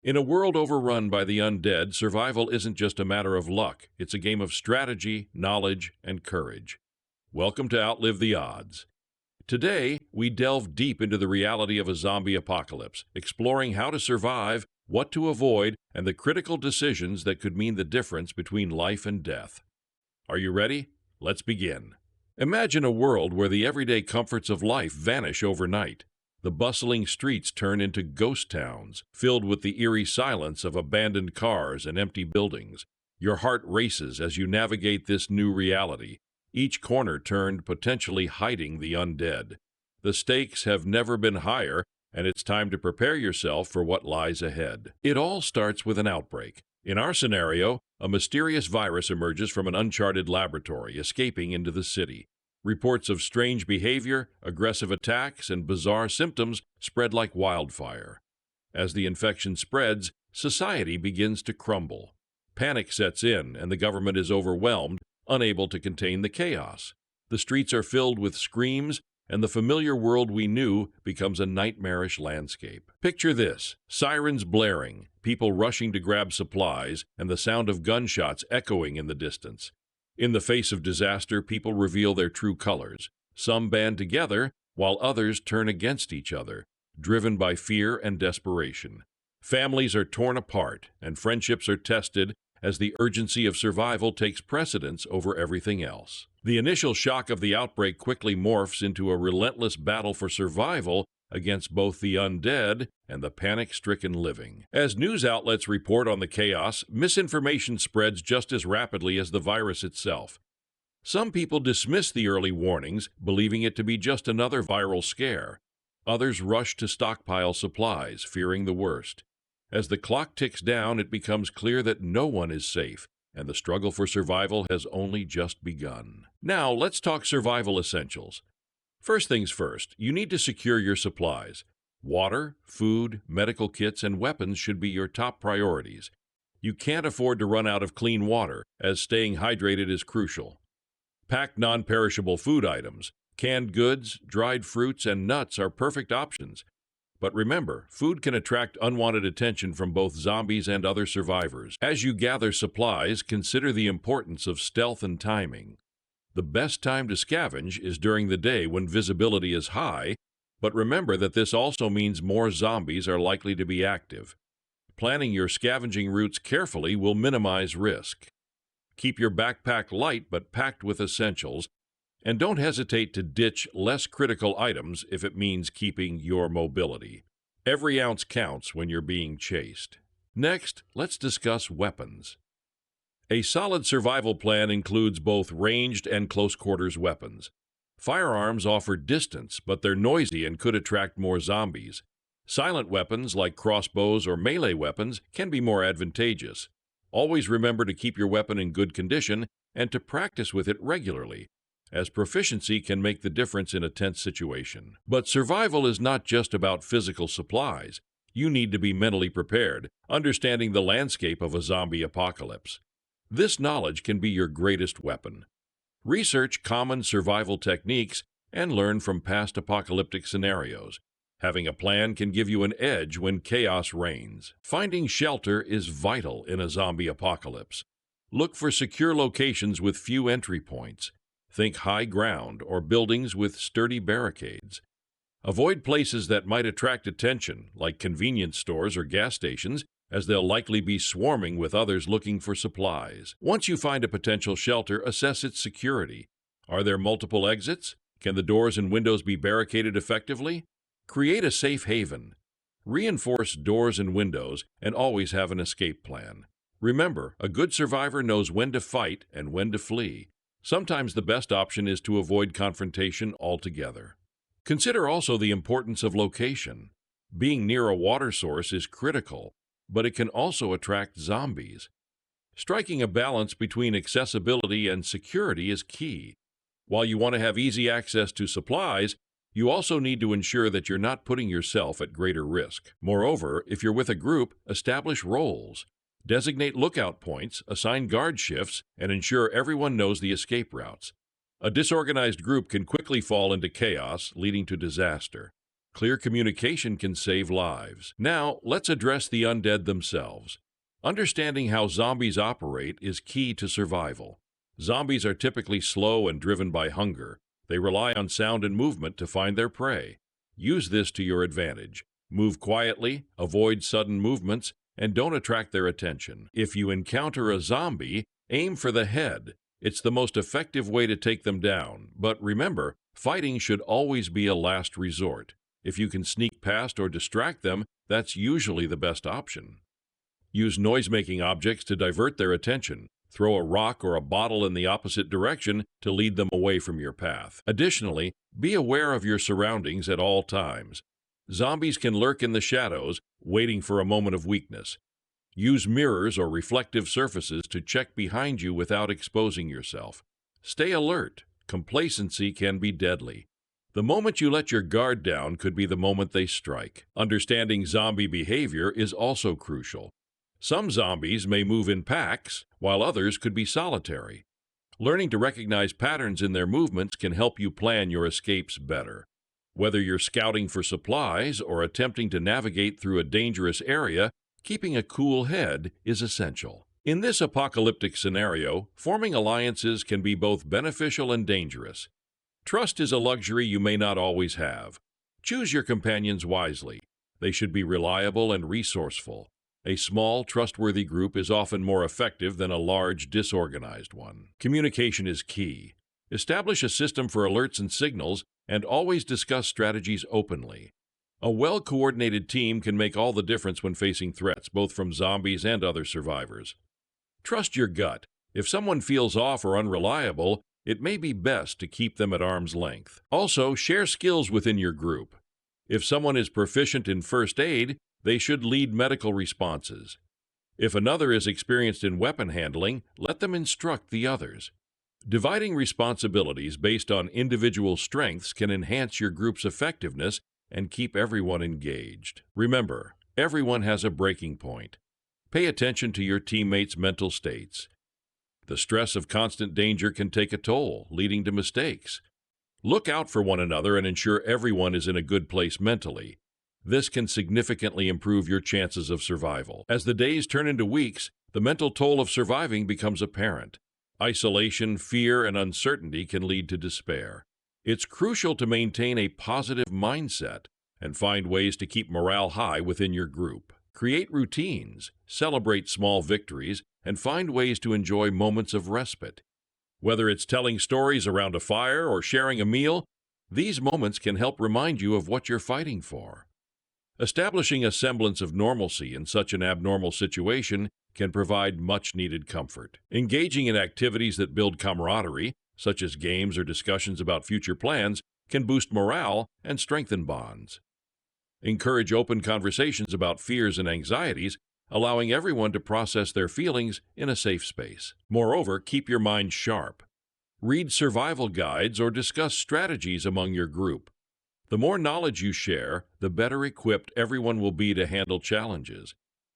In a world overrun by the undead, survival isn't just a matter of luck, it's a game of strategy, knowledge, and courage. Welcome to Outlive the Odds. Today, we delve deep into the reality of a zombie apocalypse, exploring how to survive, what to avoid, and the critical decisions that could mean the difference between life and death. Are you ready? Let's begin. Imagine a world where the everyday comforts of life vanish overnight. The bustling streets turn into ghost towns, filled with the eerie silence of abandoned cars and empty buildings. Your heart races as you navigate this new reality, each corner turned potentially hiding the undead. The stakes have never been higher, and it's time to prepare yourself for what lies ahead. It all starts with an outbreak. In our scenario, a mysterious virus emerges from an uncharted laboratory, escaping into the city. Reports of strange behavior, aggressive attacks, and bizarre symptoms spread like wildfire. As the infection spreads, society begins to crumble. Panic sets in, and the government is overwhelmed, unable to contain the chaos. The streets are filled with screams, and the familiar world we knew becomes a nightmarish landscape. Picture this: sirens blaring, people rushing to grab supplies, and the sound of gunshots echoing in the distance. In the face of disaster, people reveal their true colors. Some band together, while others turn against each other, driven by fear and desperation. Families are torn apart, and friendships are tested as the urgency of survival takes precedence over everything else. The initial shock of the outbreak quickly morphs into a relentless battle for survival against both the undead and the panic-stricken living. As news outlets report on the chaos, misinformation spreads just as rapidly as the virus itself. Some people dismiss the early warnings, believing it to be just another viral scare. Others rush to stockpile supplies, fearing the worst. As the clock ticks down, it becomes clear that no one is safe, and the struggle for survival has only just begun. Now, let's talk survival essentials. First things first, you need to secure your supplies. Water, food, medical kits, and weapons should be your top priorities. You can't afford to run out of clean water, as staying hydrated is crucial. Pack non-perishable food items. Canned goods, dried fruits, and nuts are perfect options. But remember, food can attract unwanted attention from both zombies and other survivors. As you gather supplies, consider the importance of stealth and timing. The best time to scavenge is during the day when visibility is high, but remember that this also means more zombies are likely to be active. Planning your scavenging routes carefully will minimize risk. Keep your backpack light but packed with essentials, and don't hesitate to ditch less critical items if it means keeping your mobility. Every ounce counts when you're being chased. Next, let's discuss weapons. A solid survival plan includes both ranged and close-quarters weapons. Firearms offer distance, but they're noisy and could attract more zombies. Silent weapons like crossbows or melee weapons can be more advantageous. Always remember to keep your weapon in good condition and to practice with it regularly, as proficiency can make the difference in a tense situation. But survival is not just about physical supplies. You need to be mentally prepared, understanding the landscape of a zombie apocalypse. This knowledge can be your greatest weapon. Research common survival techniques and learn from past apocalyptic scenarios. Having a plan can give you an edge when chaos reigns. Finding shelter is vital in a zombie apocalypse. Look for secure locations with few entry points. Think high ground or buildings with sturdy barricades. Avoid places that might attract attention, like convenience stores or gas stations, as they'll likely be swarming with others looking for supplies. Once you find a potential shelter, assess its security. Are there multiple exits? Can the doors and windows be barricaded effectively? Create a safe haven. Reinforce doors and windows, and always have an escape plan. Remember, a good survivor knows when to fight and when to flee. Sometimes the best option is to avoid confrontation altogether. Consider also the importance of location. Being near a water source is critical, but it can also attract zombies. Striking a balance between accessibility and security is key. While you want to have easy access to supplies, you also need to ensure that you're not putting yourself at greater risk. Moreover, if you're with a group, establish roles. Designate lookout points, assign guard shifts, and ensure everyone knows the escape routes. A disorganized group can quickly fall into chaos, leading to disaster. Clear communication can save lives. Now, let's address the undead themselves. Understanding how zombies operate is key to survival. Zombies are typically slow and driven by hunger. They rely on sound and movement to find their prey. Use this to your advantage. Move quietly, avoid sudden movements, and don't attract their attention. If you encounter a zombie, aim for the head. It's the most effective way to take them down. But remember, fighting should always be a last resort. If you can sneak past or distract them, that's usually the best option. Use noise-making objects to divert their attention. Throw a rock or a bottle in the opposite direction to lead them away from your path. Additionally, be aware of your surroundings at all times. Zombies can lurk in the shadows, waiting for a moment of weakness. Use mirrors or reflective surfaces to check behind you without exposing yourself. Stay alert. Complacency can be deadly. The moment you let your guard down could be the moment they strike. Understanding zombie behavior is also crucial. Some zombies may move in packs, while others could be solitary. Learning to recognize patterns in their movements can help you plan your escapes better. Whether you're scouting for supplies or attempting to navigate through a dangerous area, keeping a cool head is essential. In this apocalyptic scenario, forming alliances can be both beneficial and dangerous. Trust is a luxury you may not always have. Choose your companions wisely. They should be reliable and resourceful. A small, trustworthy group is often more effective than a large, disorganized one. Communication is key. Establish a system for alerts and signals, and always discuss strategies openly. A well-coordinated team can make all the difference when facing threats, both from zombies and other survivors. Trust your gut. If someone feels off or unreliable, it may be best to keep them at arm's length. Also, share skills within your group. If someone is proficient in first aid, they should lead medical responses. If another is experienced in weapon handling, let them instruct the others. Dividing responsibilities based on individual strengths can enhance your group's effectiveness and keep everyone engaged. Remember, everyone has a breaking point. Pay attention to your teammates' mental states. The stress of constant danger can take a toll, leading to mistakes. Look out for one another and ensure everyone is in a good place mentally. This can significantly improve your chances of survival. As the days turn into weeks, the mental toll of surviving becomes apparent. Isolation, fear, and uncertainty can lead to despair. It's crucial to maintain a positive mindset and find ways to keep morale high within your group. Create routines, celebrate small victories, and find ways to enjoy moments of respite. Whether it's telling stories around a fire or sharing a meal, these moments can help remind you of what you're fighting for. Establishing a semblance of normalcy in such an abnormal situation can provide much-needed comfort. Engaging in activities that build camaraderie, such as games or discussions about future plans, can boost morale and strengthen bonds. Encourage open conversations about fears and anxieties, allowing everyone to process their feelings in a safe space. Moreover, keep your mind sharp. Read survival guides or discuss strategies among your group. The more knowledge you share, the better equipped everyone will be to handle challenges.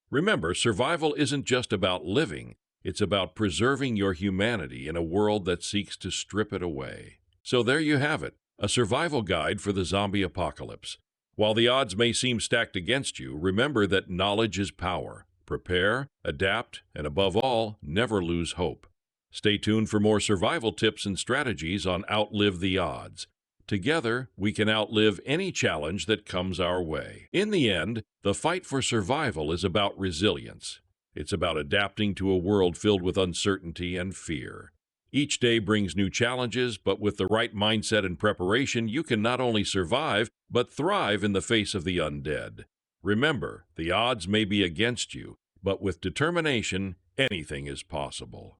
Remember, survival isn't just about living, it's about preserving your humanity in a world that seeks to strip it away. So there you have it, a survival guide for the zombie apocalypse. While the odds may seem stacked against you, remember that knowledge is power. Prepare, adapt, and above all, never lose hope. Stay tuned for more survival tips and strategies on Outlive the Odds. Together, we can outlive any challenge that comes our way. In the end, the fight for survival is about resilience. It's about adapting to a world filled with uncertainty and fear. Each day brings new challenges, but with the right mindset and preparation, you can not only survive, but thrive in the face of the undead. Remember, the odds may be against you, but with determination, anything is possible.